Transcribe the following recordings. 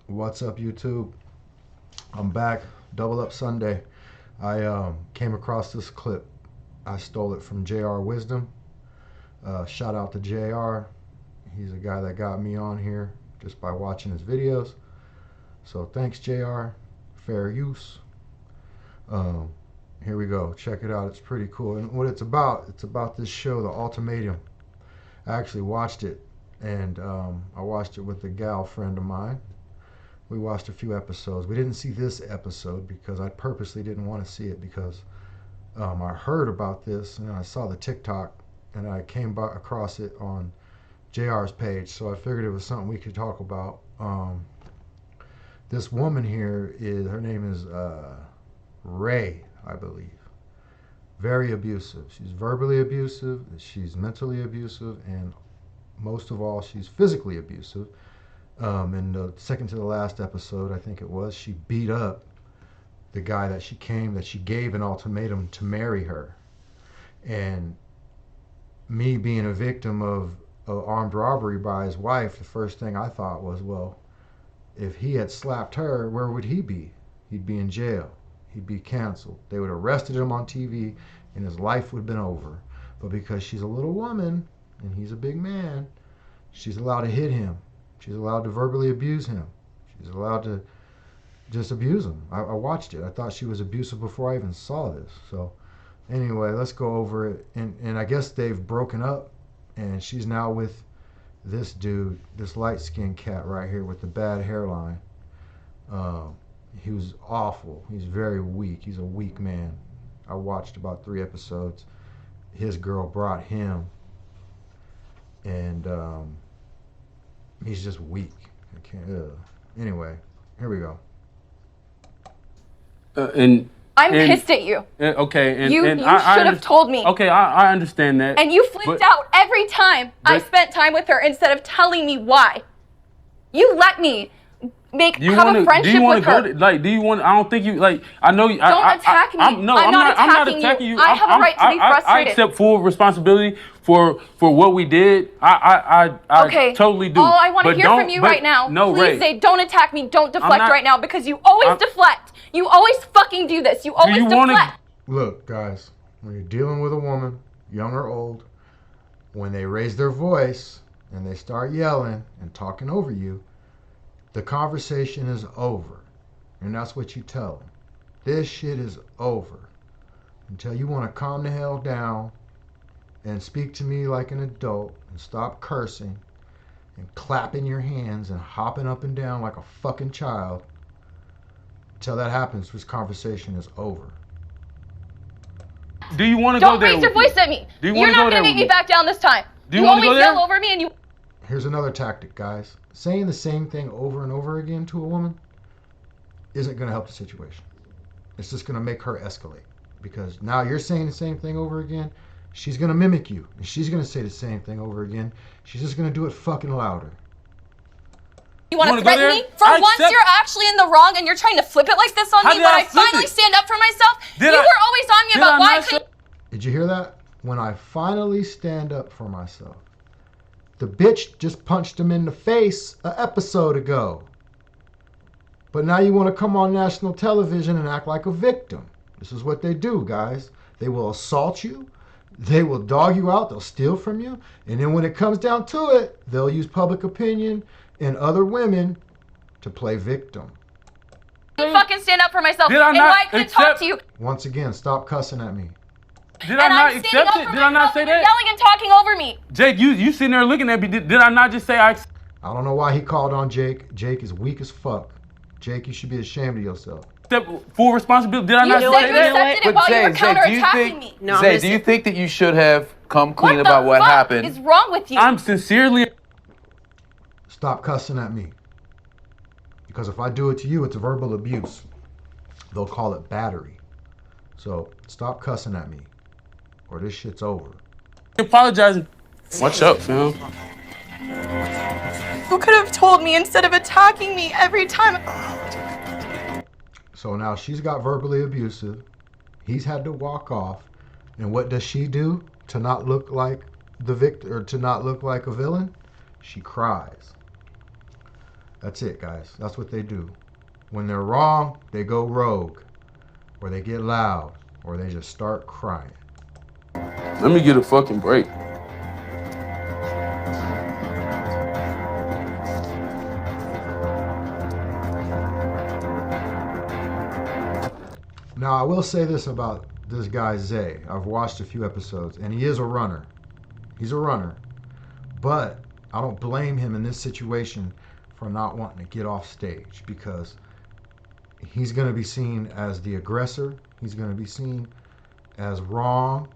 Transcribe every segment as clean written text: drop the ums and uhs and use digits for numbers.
What's up, YouTube? I'm back. Double Up Sunday. I came across this clip. I stole it from JR Wisdom. Shout out to JR. He's a guy that got me on here just by watching his videos. So thanks, JR. Fair use. Um, Here we go. Check it out. It's pretty cool. And what it's about this show, The Ultimatum. I actually watched it, and I watched it with a gal friend of mine. We watched a few episodes. We didn't see this episode because I purposely didn't want to see it because I heard about this and I saw the TikTok and I came across it on JR's page. So I figured it was something we could talk about. This woman here her name is Ray, I believe. Very abusive. She's verbally abusive, she's mentally abusive, and most of all, she's physically abusive. In the second to the last episode, I think it was, she beat up the guy that she gave an ultimatum to marry her. And me being a victim of armed robbery by his wife, the first thing I thought was, well, if he had slapped her, where would he be? He'd be in jail. He'd be canceled. They would have arrested him on TV and his life would have been over. But because she's a little woman and he's a big man, she's allowed to hit him. She's allowed to verbally abuse him. She's allowed to just abuse him. I watched it. I thought she was abusive before I even saw this. So anyway, let's go over it. And I guess they've broken up, and she's now with this dude, this light-skinned cat right here with the bad hairline. He was awful. He's very weak. He's a weak man. I watched about 3 episodes. His girl brought him, and he's just weak. I can't. Anyway, here we go. I'm pissed at you. Okay, you should have told me. Okay, I understand that. And you flipped out every time I spent time with her instead of telling me why. You let me have a friendship with her. Do you want? I don't think you like. I know. Don't attack me. I'm not attacking you. I have a right to be frustrated. I accept full responsibility for what we did. I totally do. All I want to hear from you right now, please say, don't attack me, don't deflect right now, because you always deflect. You always fucking do this. You always deflect. Look, guys, when you're dealing with a woman, young or old, when they raise their voice and they start yelling and talking over you, the conversation is over. And that's what you tell them. This shit is over. Until you want to calm the hell down and speak to me like an adult and stop cursing and clapping your hands and hopping up and down like a fucking child. Until that happens, this conversation is over. Do you want to go there? Don't raise your voice at me. You're not going to make me back down this time. Do you want to go there? always yell over me and you... Here's another tactic, guys. Saying the same thing over and over again to a woman isn't going to help the situation. It's just going to make her escalate. Because now you're saying the same thing over again. She's going to mimic you. And she's going to say the same thing over again. She's just going to do it fucking louder. You want to threaten me? For once you're actually in the wrong and you're trying to flip it like this on me when I finally stand up for myself? You were always on me about why I couldn't... Did you hear that? When I finally stand up for myself. The bitch just punched him in the face an episode ago. But now you want to come on national television and act like a victim. This is what they do, guys. They will assault you. They will dog you out. They'll steal from you. And then when it comes down to it, they'll use public opinion and other women to play victim. I fucking stand up for myself and why I couldn't talk to you. Once again, stop cussing at me. Did I not accept it? Did I not say that? You're yelling and talking over me. Jake, you sitting there looking at me. Did I not just say I don't know why he called on Jake. Jake is weak as fuck. Jake, you should be ashamed of yourself. Accept full responsibility? Did I not say that? You accepted it while you were counterattacking me. Zay, do you think that you should have come clean about what happened? What is wrong with you? I'm sincerely... Stop cussing at me. Because if I do it to you, it's verbal abuse. They'll call it battery. So stop cussing at me, or this shit's over. Apologizing. Watch out, fam. You could have told me instead of attacking me every time. So now she's got verbally abusive. He's had to walk off. And what does she do to not look like the victim, or to not look like a villain? She cries. That's it, guys. That's what they do. When they're wrong, they go rogue, or they get loud, or they just start crying. Let me get a fucking break. Now, I will say this about this guy, Zay. I've watched a few episodes, and he is a runner. He's a runner. But I don't blame him in this situation for not wanting to get off stage, because he's going to be seen as the aggressor. He's going to be seen as wrong.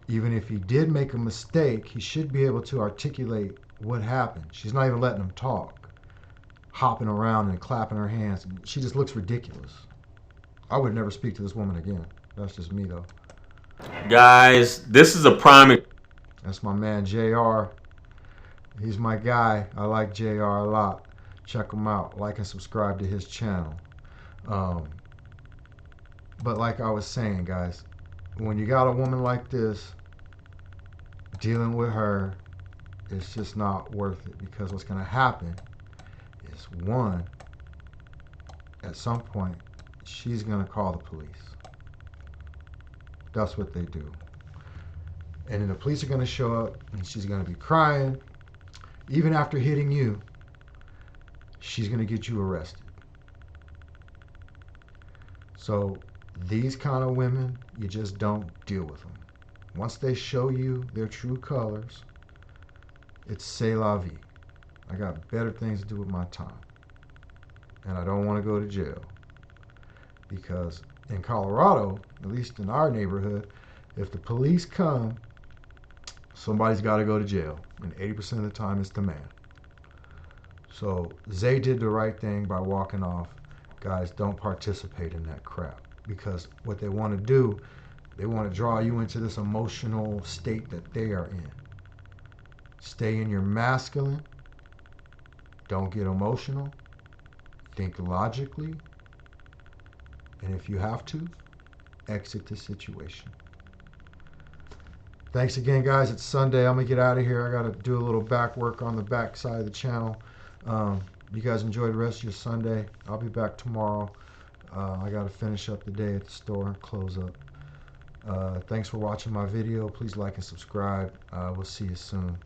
Even if he did make a mistake, he should be able to articulate what happened. She's not even letting him talk, hopping around and clapping her hands. She just looks ridiculous. I would never speak to this woman again. That's just me, though. Guys, this is a prime. That's my man, JR. He's my guy. I like JR a lot. Check him out. Like and subscribe to his channel. But like I was saying, guys, when you got a woman like this, dealing with her, it's just not worth it, because what's going to happen is, one, at some point, she's going to call the police. That's what they do. And then the police are going to show up, and she's going to be crying. Even after hitting you, she's going to get you arrested. So these kind of women, you just don't deal with them. Once they show you their true colors, it's c'est la vie. I got better things to do with my time. And I don't want to go to jail. Because in Colorado, at least in our neighborhood, if the police come, somebody's got to go to jail. And 80% of the time, it's the man. So Zay did the right thing by walking off. Guys, don't participate in that crap. Because what they want to do, they want to draw you into this emotional state that they are in. Stay in your masculine. Don't get emotional. Think logically. And if you have to, exit the situation. Thanks again, guys. It's Sunday. I'm going to get out of here. I got to do a little back work on the back side of the channel. You guys enjoy the rest of your Sunday. I'll be back tomorrow. I got to finish up the day at the store and close up. Thanks for watching my video. Please like and subscribe. We'll see you soon.